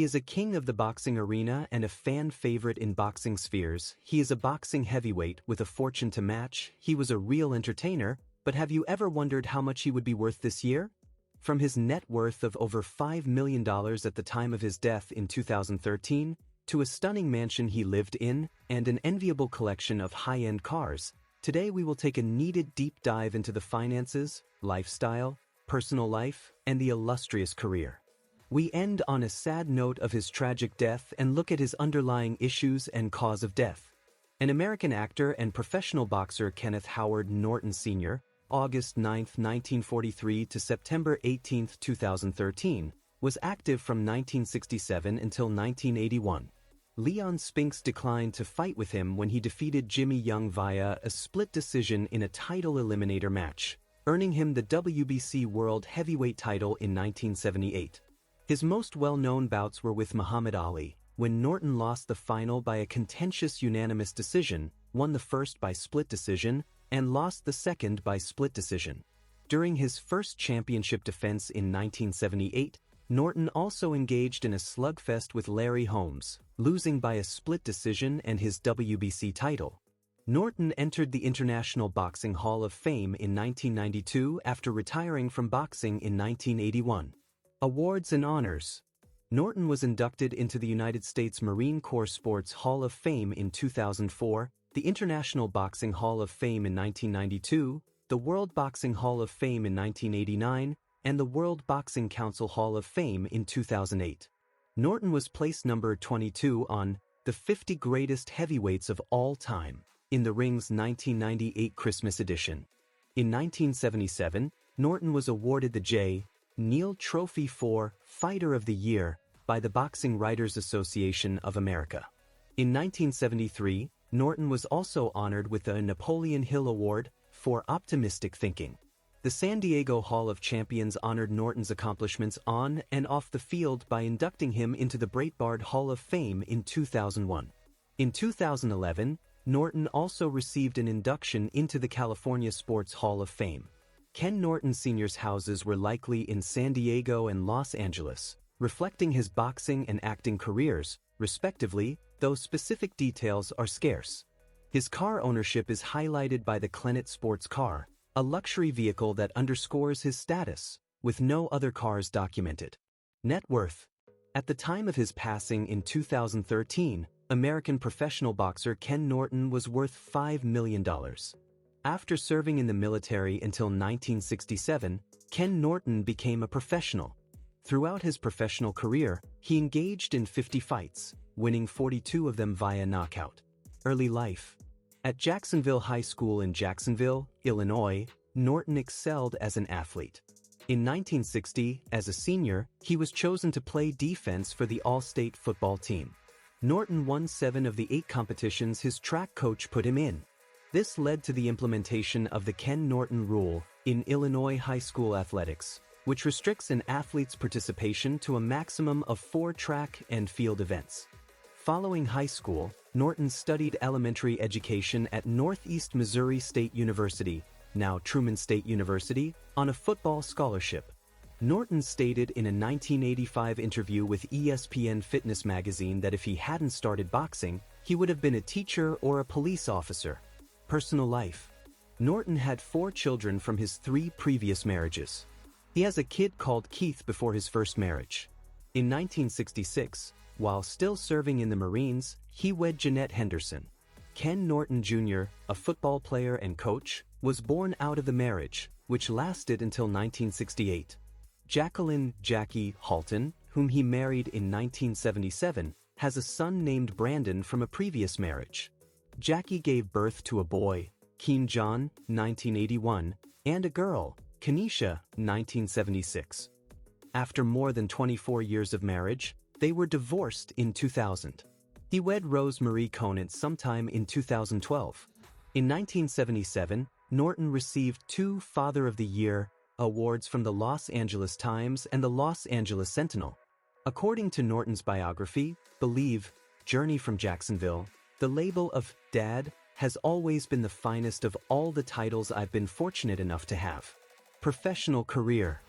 is a king of the boxing arena and a fan favorite in boxing spheres. He is a boxing heavyweight with a fortune to match. He was a real entertainer, but have you ever wondered how much he would be worth this year? From his net worth of over $5 million at the time of his death in 2013, to a stunning mansion he lived in, and an enviable collection of high-end cars, today we will take a needed deep dive into the finances, lifestyle, personal life, and the illustrious career. We end on a sad note of his tragic death and look at his underlying issues and cause of death. An American actor and professional boxer, Kenneth Howard Norton Sr., August 9, 1943 to September 18, 2013, was active from 1967 until 1981. Leon Spinks declined to fight with him when he defeated Jimmy Young via a split decision in a title eliminator match, earning him the WBC World Heavyweight title in 1978. His most well-known bouts were with Muhammad Ali, when Norton lost the final by a contentious unanimous decision, won the first by split decision, and lost the second by split decision. During his first championship defense in 1978, Norton also engaged in a slugfest with Larry Holmes, losing by a split decision and his WBC title. Norton entered the International Boxing Hall of Fame in 1992 after retiring from boxing in 1981. Awards and honors. Norton was inducted into the United States Marine Corps Sports Hall of Fame in 2004, the International Boxing Hall of Fame in 1992, the World Boxing Hall of Fame in 1989, and the World Boxing Council Hall of Fame in 2008. Norton was placed number 22 on the 50 Greatest Heavyweights of All Time in the Ring's 1998 Christmas edition. In 1977, Norton was awarded the J. Neal Trophy for Fighter of the Year by the Boxing Writers Association of America. In 1973, Norton was also honored with the Napoleon Hill Award for optimistic thinking. The San Diego Hall of Champions honored Norton's accomplishments on and off the field by inducting him into the Breitbart Hall of Fame in 2001. In 2011, Norton also received an induction into the California Sports Hall of Fame. Ken Norton Sr.'s houses were likely in San Diego and Los Angeles, reflecting his boxing and acting careers, respectively, though specific details are scarce. His car ownership is highlighted by the Kenneth sports car, a luxury vehicle that underscores his status, with no other cars documented. Net worth. At the time of his passing in 2013, American professional boxer Ken Norton was worth $5 million. After serving in the military until 1967, Ken Norton became a professional. Throughout his professional career, he engaged in 50 fights, winning 42 of them via knockout. Early life. At Jacksonville High School in Jacksonville, Illinois, Norton excelled as an athlete. In 1960, as a senior, he was chosen to play defense for the All-State football team. Norton won 7 of the 8 competitions his track coach put him in. This led to the implementation of the Ken Norton Rule in Illinois high school athletics, which restricts an athlete's participation to a maximum of 4 track and field events. Following high school, Norton studied elementary education at Northeast Missouri State University, now Truman State University, on a football scholarship. Norton stated in a 1985 interview with ESPN Fitness magazine that if he hadn't started boxing, he would have been a teacher or a police officer. Personal life. Norton had 4 children from his 3 previous marriages. He has a kid called Keith before his first marriage. In 1966, while still serving in the Marines, he wed Jeanette Henderson. Ken Norton Jr., a football player and coach, was born out of the marriage, which lasted until 1968. Jacqueline "Jackie" Halton, whom he married in 1977, has a son named Brandon from a previous marriage. Jackie gave birth to a boy, Keen John, 1981, and a girl, Kenesha, 1976. After more than 24 years of marriage, they were divorced in 2000. He wed Rose Marie Conant sometime in 2012. In 1977, Norton received 2 Father of the Year awards from the Los Angeles Times and the Los Angeles Sentinel. According to Norton's biography, Believe, Journey from Jacksonville, the label of Dad has always been the finest of all the titles I've been fortunate enough to have. Professional career.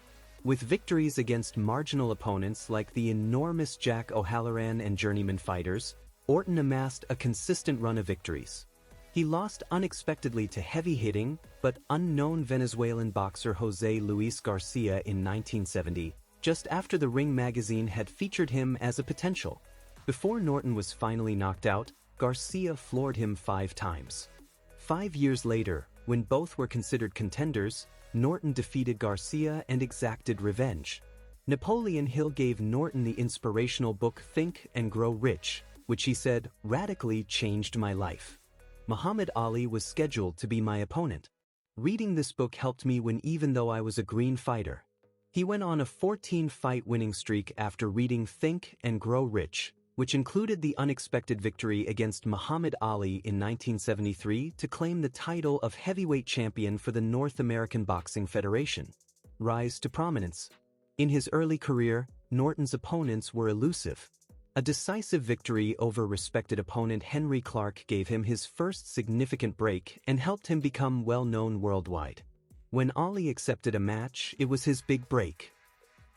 With victories against marginal opponents like the enormous Jack O'Halloran and journeyman fighters, Orton amassed a consistent run of victories. He lost unexpectedly to heavy-hitting but unknown Venezuelan boxer José Luis Garcia in 1970, just after the Ring magazine had featured him as a potential. Before Norton was finally knocked out, Garcia floored him 5 times. 5 years later, when both were considered contenders, Norton defeated Garcia and exacted revenge. Napoleon Hill gave Norton the inspirational book Think and Grow Rich, which he said radically changed my life. Muhammad Ali was scheduled to be my opponent. Reading this book helped me win even though I was a green fighter. He went on a 14-fight winning streak after reading Think and Grow Rich, which included the unexpected victory against Muhammad Ali in 1973 to claim the title of heavyweight champion for the North American Boxing Federation. Rise to prominence. In his early career, Norton's opponents were elusive. A decisive victory over respected opponent Henry Clark gave him his first significant break and helped him become well-known worldwide. When Ali accepted a match, it was his big break.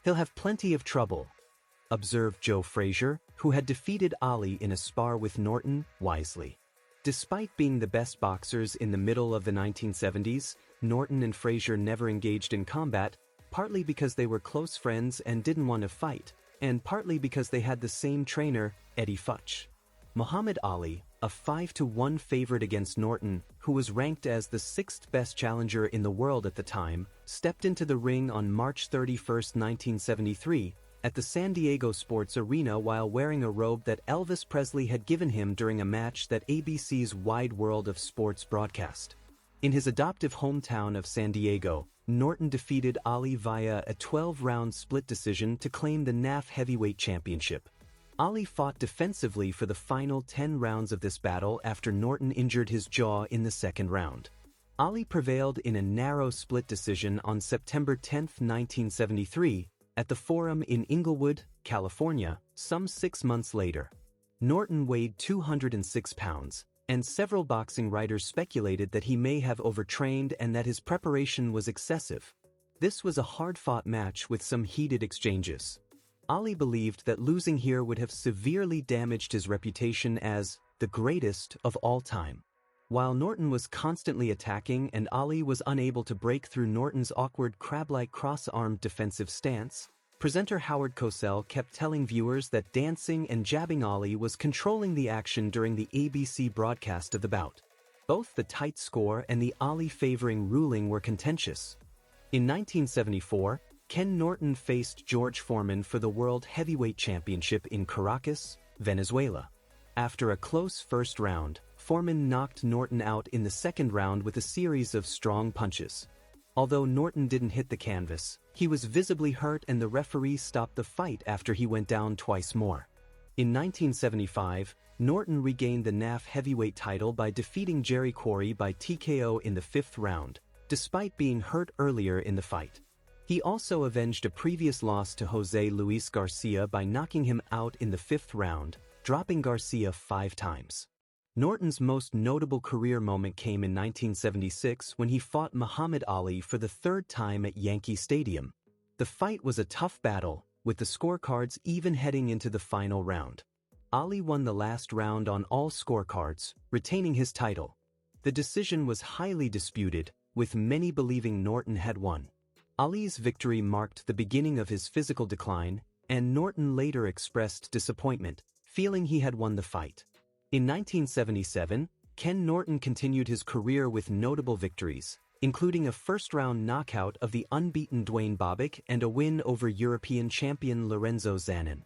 He'll have plenty of trouble, observed Joe Frazier, who had defeated Ali in a spar with Norton, wisely. Despite being the best boxers in the middle of the 1970s, Norton and Frazier never engaged in combat, partly because they were close friends and didn't want to fight, and partly because they had the same trainer, Eddie Futch. Muhammad Ali, a 5-1 favorite against Norton, who was ranked as the 6th best challenger in the world at the time, stepped into the ring on March 31, 1973, at the San Diego Sports Arena while wearing a robe that Elvis Presley had given him during a match that ABC's Wide World of Sports broadcast. In his adoptive hometown of San Diego, Norton defeated Ali via a 12-round split decision to claim the NAF Heavyweight Championship. Ali fought defensively for the final 10 rounds of this battle after Norton injured his jaw in the second round. Ali prevailed in a narrow split decision on September 10, 1973, at the Forum in Inglewood, California, some 6 months later. Norton weighed 206 pounds, and several boxing writers speculated that he may have overtrained and that his preparation was excessive. This was a hard-fought match with some heated exchanges. Ali believed that losing here would have severely damaged his reputation as the greatest of all time. While Norton was constantly attacking and Ali was unable to break through Norton's awkward crab-like cross-armed defensive stance, presenter Howard Cosell kept telling viewers that dancing and jabbing Ali was controlling the action during the ABC broadcast of the bout. Both the tight score and the Ali favoring ruling were contentious. In 1974, Ken Norton faced George Foreman for the World Heavyweight Championship in Caracas, Venezuela. After a close first round, Foreman knocked Norton out in the second round with a series of strong punches. Although Norton didn't hit the canvas, he was visibly hurt and the referee stopped the fight after he went down twice more. In 1975, Norton regained the NAF heavyweight title by defeating Jerry Quarry by TKO in the 5th round, despite being hurt earlier in the fight. He also avenged a previous loss to José Luis Garcia by knocking him out in the 5th round, dropping Garcia 5 times. Norton's most notable career moment came in 1976 when he fought Muhammad Ali for the 3rd time at Yankee Stadium. The fight was a tough battle, with the scorecards even heading into the final round. Ali won the last round on all scorecards, retaining his title. The decision was highly disputed, with many believing Norton had won. Ali's victory marked the beginning of his physical decline, and Norton later expressed disappointment, feeling he had won the fight. In 1977, Ken Norton continued his career with notable victories, including a first-round knockout of the unbeaten Dwayne Bobbick and a win over European champion Lorenzo Zanin.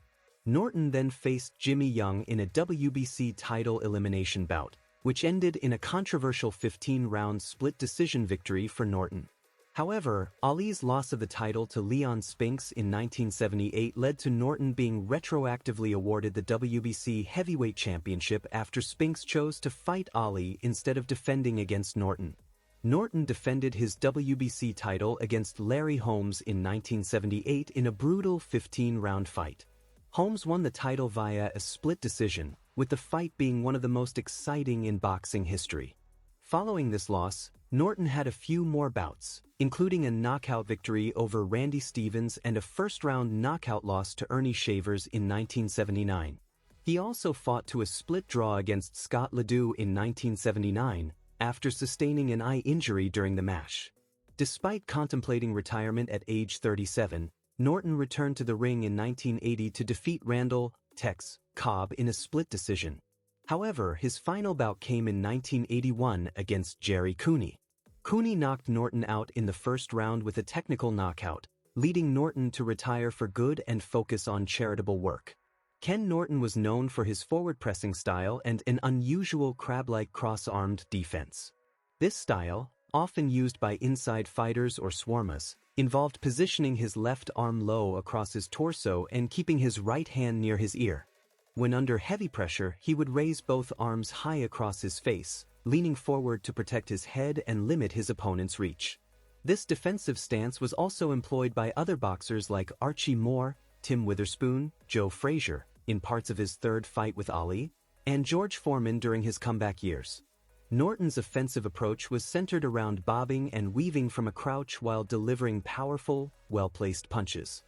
Norton then faced Jimmy Young in a WBC title elimination bout, which ended in a controversial 15-round split decision victory for Norton. However, Ali's loss of the title to Leon Spinks in 1978 led to Norton being retroactively awarded the WBC Heavyweight Championship after Spinks chose to fight Ali instead of defending against Norton. Norton defended his WBC title against Larry Holmes in 1978 in a brutal 15-round fight. Holmes won the title via a split decision, with the fight being one of the most exciting in boxing history. Following this loss, Norton had a few more bouts, including a knockout victory over Randy Stevens and a first-round knockout loss to Ernie Shavers in 1979. He also fought to a split draw against Scott Ledoux in 1979, after sustaining an eye injury during the match. Despite contemplating retirement at age 37, Norton returned to the ring in 1980 to defeat Randall "Tex" Cobb in a split decision. However, his final bout came in 1981 against Jerry Cooney. Cooney knocked Norton out in the first round with a technical knockout, leading Norton to retire for good and focus on charitable work. Ken Norton was known for his forward-pressing style and an unusual crab-like cross-armed defense. This style, often used by inside fighters or swarmas, involved positioning his left arm low across his torso and keeping his right hand near his ear. When under heavy pressure, he would raise both arms high across his face, leaning forward to protect his head and limit his opponent's reach. This defensive stance was also employed by other boxers like Archie Moore, Tim Witherspoon, Joe Frazier, in parts of his third fight with Ali, and George Foreman during his comeback years. Norton's offensive approach was centered around bobbing and weaving from a crouch while delivering powerful, well-placed punches.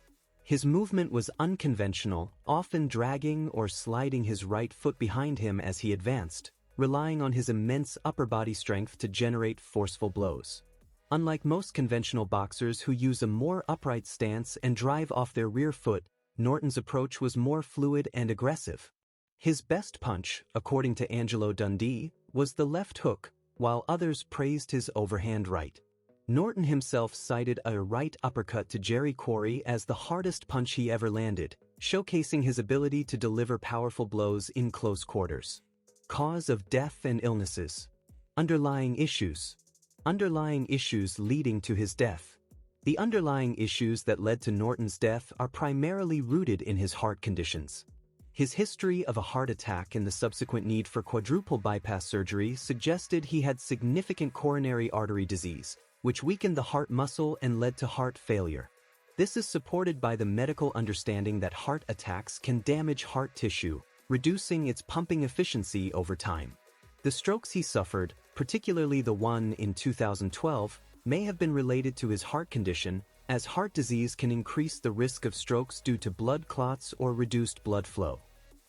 His movement was unconventional, often dragging or sliding his right foot behind him as he advanced, relying on his immense upper body strength to generate forceful blows. Unlike most conventional boxers who use a more upright stance and drive off their rear foot, Norton's approach was more fluid and aggressive. His best punch, according to Angelo Dundee, was the left hook, while others praised his overhand right. Norton himself cited a right uppercut to Jerry Quarry as the hardest punch he ever landed, showcasing his ability to deliver powerful blows in close quarters. Cause of death and illnesses. Underlying issues. Underlying issues leading to his death. The underlying issues that led to Norton's death are primarily rooted in his heart conditions. His history of a heart attack and the subsequent need for quadruple bypass surgery suggested he had significant coronary artery disease, which weakened the heart muscle and led to heart failure. This is supported by the medical understanding that heart attacks can damage heart tissue, reducing its pumping efficiency over time. The strokes he suffered, particularly the one in 2012, may have been related to his heart condition, as heart disease can increase the risk of strokes due to blood clots or reduced blood flow.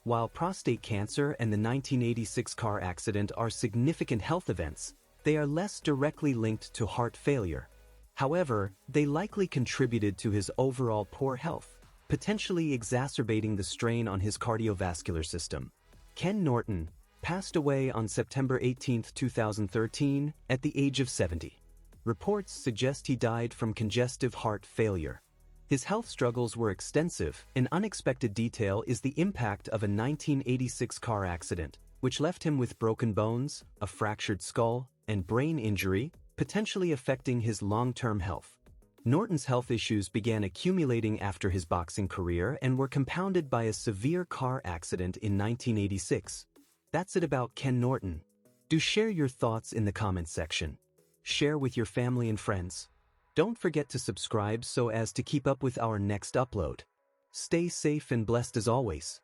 While prostate cancer and the 1986 car accident are significant health events, they are less directly linked to heart failure. However, they likely contributed to his overall poor health, potentially exacerbating the strain on his cardiovascular system. Ken Norton passed away on September 18, 2013, at the age of 70. Reports suggest he died from congestive heart failure. His health struggles were extensive. An unexpected detail is the impact of a 1986 car accident, which left him with broken bones, a fractured skull, and brain injury, potentially affecting his long-term health. Norton's health issues began accumulating after his boxing career and were compounded by a severe car accident in 1986. That's it about Ken Norton. Do share your thoughts in the comments section. Share with your family and friends. Don't forget to subscribe so as to keep up with our next upload. Stay safe and blessed as always.